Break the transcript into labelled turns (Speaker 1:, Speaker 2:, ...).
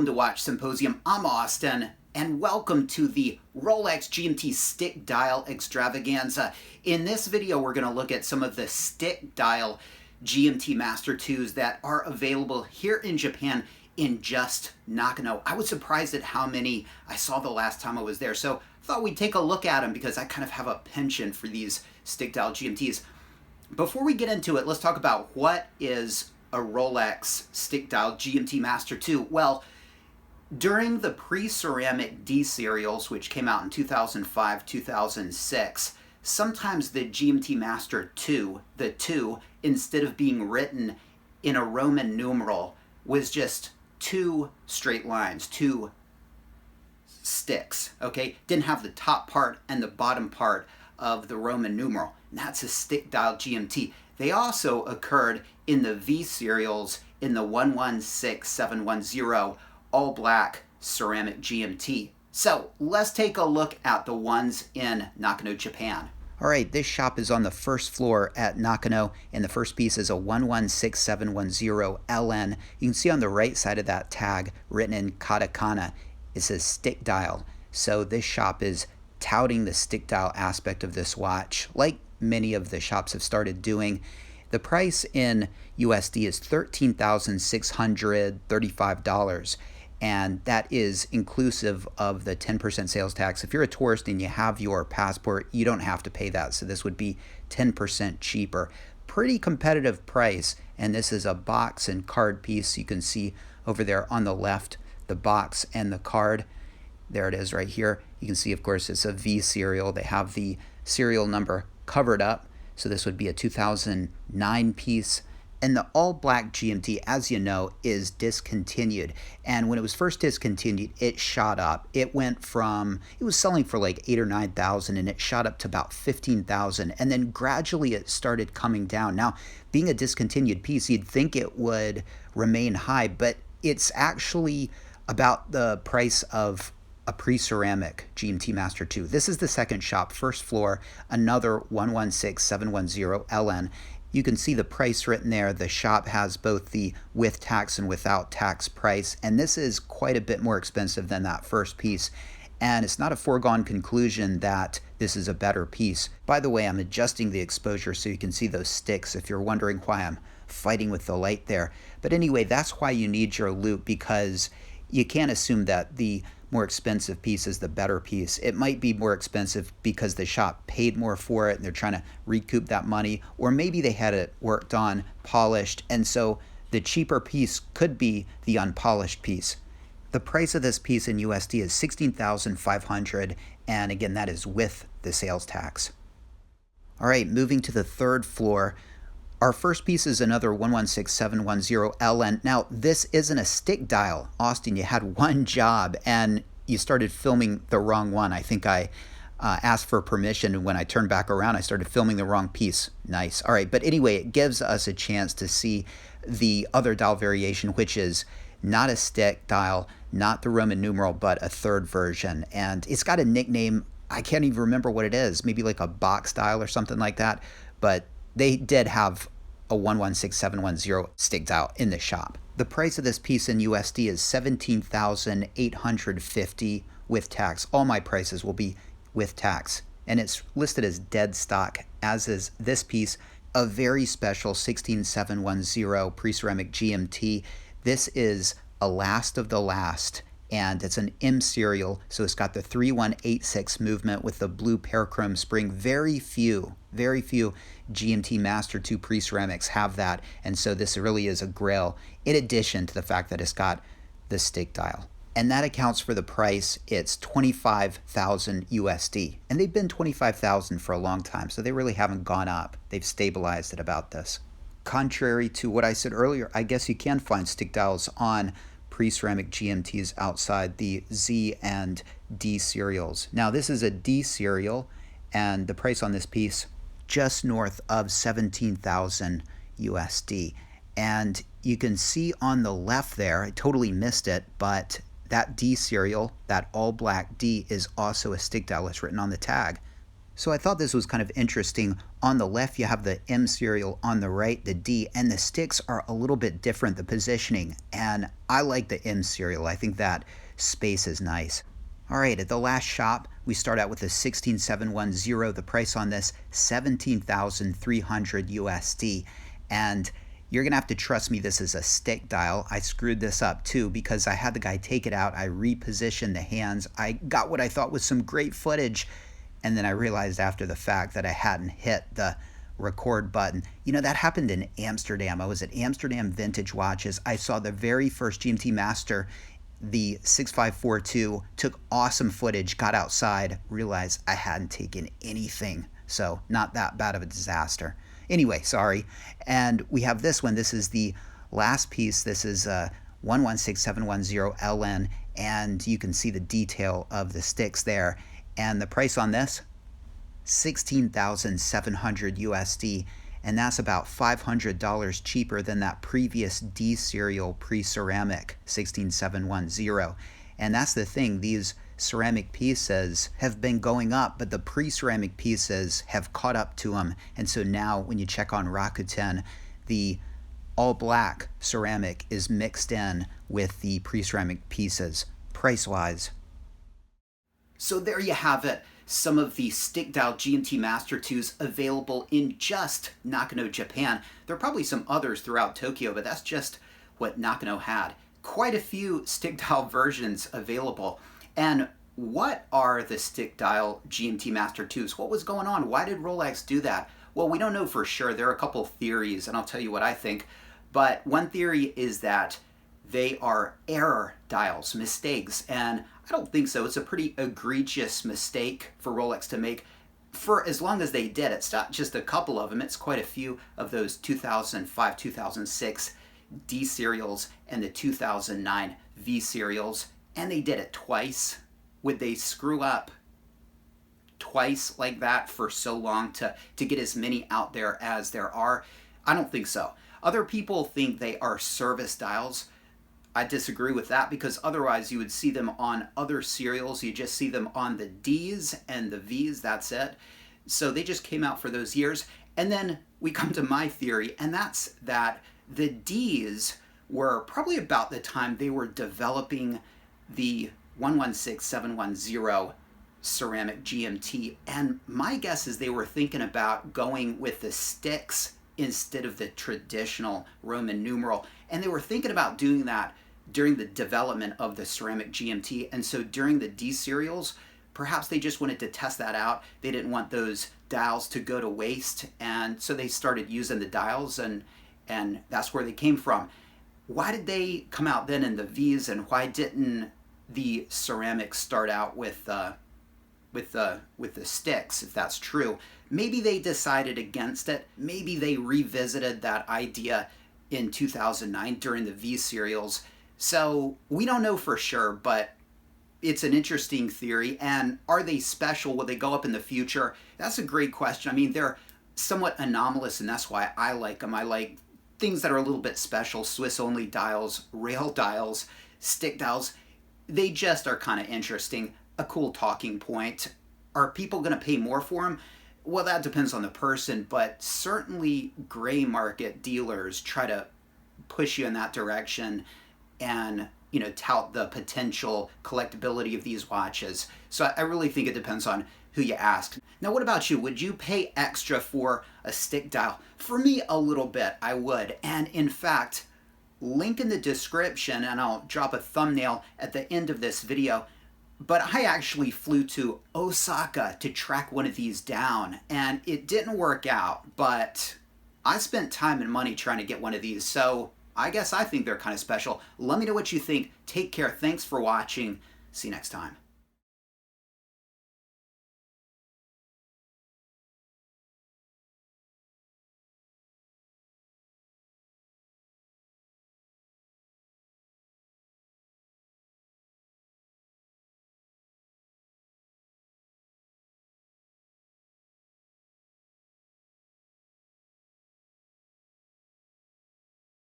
Speaker 1: Welcome to Watch Symposium. I'm Austin, and welcome to the Rolex GMT stick dial extravaganza. In this video, we're going to look at some of the stick dial GMT Master 2s that are available here in Japan in just Nakano. I was surprised at how many I saw the last time I was there, so I thought we'd take a look at them because I kind of have a penchant for these stick dial GMTs. Before we get into it, let's talk about what is a Rolex stick dial GMT Master 2. Well, during the pre-ceramic D serials, which came out in 2005, 2006, sometimes the GMT Master 2, the 2, instead of being written in a Roman numeral, was just two straight lines, two sticks, okay? Didn't have the top part and the bottom part of the Roman numeral. And that's a stick dial GMT. They also occurred in the V serials in the 116710 all black ceramic GMT. So let's take a look at the ones in Nakano, Japan. All right, this shop is on the first floor at Nakano, and the first piece is a 116710 LN. You can see on the right side of that tag, written in katakana, it says stick dial. So this shop is touting the stick dial aspect of this watch, like many of the shops have started doing. The price in USD is $13,635, and that is inclusive of the 10% sales tax. If you're a tourist and you have your passport, you don't have to pay that, so this would be 10% cheaper. Pretty competitive price, and this is a box and card piece. You can see over there on the left the box and the card. There it is right here. You can see, of course, it's a V serial. They have the serial number covered up, so this would be a 2009 piece. And the all black GMT, as you know, is discontinued. And when it was first discontinued, it shot up. It went from, it was selling for like 8,000 or 9,000, and it shot up to about 15,000. And then gradually it started coming down. Now, being a discontinued piece, you'd think it would remain high, but it's actually about the price of a pre-ceramic GMT Master 2. This is the second shop, first floor, another 116710 LN. You can see the price written there. The shop has both the with tax and without tax price, and this is quite a bit more expensive than that first piece. And it's not a foregone conclusion that this is a better piece. By the way, I'm adjusting the exposure so you can see those sticks if you're wondering why I'm fighting with the light there. But anyway, that's why you need your loupe, because you can't assume that the more expensive piece is the better piece. It might be more expensive because the shop paid more for it and they're trying to recoup that money, or maybe they had it worked on, polished, and so the cheaper piece could be the unpolished piece. The price of this piece in USD is $16,500, and again, that is with the sales tax. All right, moving to the third floor. Our first piece is another 116710 LN. Now, this isn't a stick dial. Austin, you had one job and you started filming the wrong one. I think I asked for permission, and when I turned back around, I started filming the wrong piece. Nice. All right, but anyway, it gives us a chance to see the other dial variation, which is not a stick dial, not the Roman numeral, but a third version. And it's got a nickname. I can't even remember what it is. Maybe like a box dial or something like that. But they did have a 116710 stick dial in the shop. The price of this piece in USD is $17,850 with tax. All my prices will be with tax. And it's listed as dead stock, as is this piece, a very special 16710 pre-ceramic GMT. This is a last of the last, and it's an M serial, so it's got the 3186 movement with the blue parachrome spring. Very few GMT Master 2 pre-ceramics have that, and so this really is a grail, in addition to the fact that it's got the stick dial. And that accounts for the price. It's 25,000 USD, and they've been 25,000 for a long time, so they really haven't gone up. They've stabilized at about this. Contrary to what I said earlier, I guess you can find stick dials on pre-ceramic GMTs outside the Z and D serials. Now, this is a D serial, and the price on this piece just north of 17,000 USD. And you can see on the left there, I totally missed it, but that D serial, that all black D, is also a stick dial. It's written on the tag. So I thought this was kind of interesting. On the left, you have the M serial, on the right, the D, and the sticks are a little bit different, the positioning, and I like the M serial. I think that space is nice. All right, at the last shop, we start out with the 16710. The price on this, 17,300 USD. And you're gonna have to trust me, this is a stick dial. I screwed this up too because I had the guy take it out. I repositioned the hands. I got what I thought was some great footage. And then I realized after the fact that I hadn't hit the record button. You know, that happened in Amsterdam. I was at Amsterdam Vintage Watches. I saw the very first GMT Master, the 6542, took awesome footage, got outside, realized I hadn't taken anything. So not that bad of a disaster. Anyway, sorry. And we have this one. This is the last piece. This is 116710 LN, and you can see the detail of the sticks there. And the price on this, 16,700 USD, and that's about $500 cheaper than that previous D serial pre-ceramic 16710. And that's the thing, these ceramic pieces have been going up, but the pre-ceramic pieces have caught up to them. And so now when you check on Rakuten, the all black ceramic is mixed in with the pre-ceramic pieces price-wise. So there you have it. Some of the stick dial GMT Master 2s available in just Nakano, Japan. There are probably some others throughout Tokyo, but that's just what Nakano had. Quite a few stick dial versions available. And what are the stick dial GMT Master 2s? What was going on? Why did Rolex do that? Well, we don't know for sure. There are a couple theories, and I'll tell you what I think. But one theory is that they are error dials, mistakes, and I don't think so. It's a pretty egregious mistake for Rolex to make for as long as they did. It's not just a couple of them, it's quite a few of those 2005, 2006 D serials and the 2009 V serials, and they did it twice. Would they screw up twice like that for so long to get as many out there as there are? I don't think so. Other people think they are service dials. I disagree with that because otherwise you would see them on other serials. You just see them on the Ds and the Vs, that's it. So they just came out for those years. And then we come to my theory, and that's that the Ds were probably about the time they were developing the 116710 ceramic GMT. And my guess is they were thinking about going with the sticks instead of the traditional Roman numeral. And they were thinking about doing that during the development of the ceramic GMT. And so during the D serials, perhaps they just wanted to test that out. They didn't want those dials to go to waste. And so they started using the dials, and that's where they came from. Why did they come out then in the Vs, and why didn't the ceramics start out with the sticks, if that's true? Maybe they decided against it. Maybe they revisited that idea in 2009 during the V serials. So we don't know for sure, but it's an interesting theory. And are they special? Will they go up in the future? That's a great question. I mean, they're somewhat anomalous, and that's why I like them. I like things that are a little bit special, Swiss-only dials, rail dials, stick dials. They just are kind of interesting, a cool talking point. Are people going to pay more for them? Well, that depends on the person, but certainly gray market dealers try to push you in that direction and, you know, tout the potential collectability of these watches. So I really think it depends on who you ask. Now, what about you? Would you pay extra for a stick dial? For me, a little bit, I would. And in fact, link in the description, and I'll drop a thumbnail at the end of this video. But I actually flew to Osaka to track one of these down, and it didn't work out, but I spent time and money trying to get one of these, so I guess I think they're kind of special. Let me know what you think. Take care. Thanks for watching. See you next time.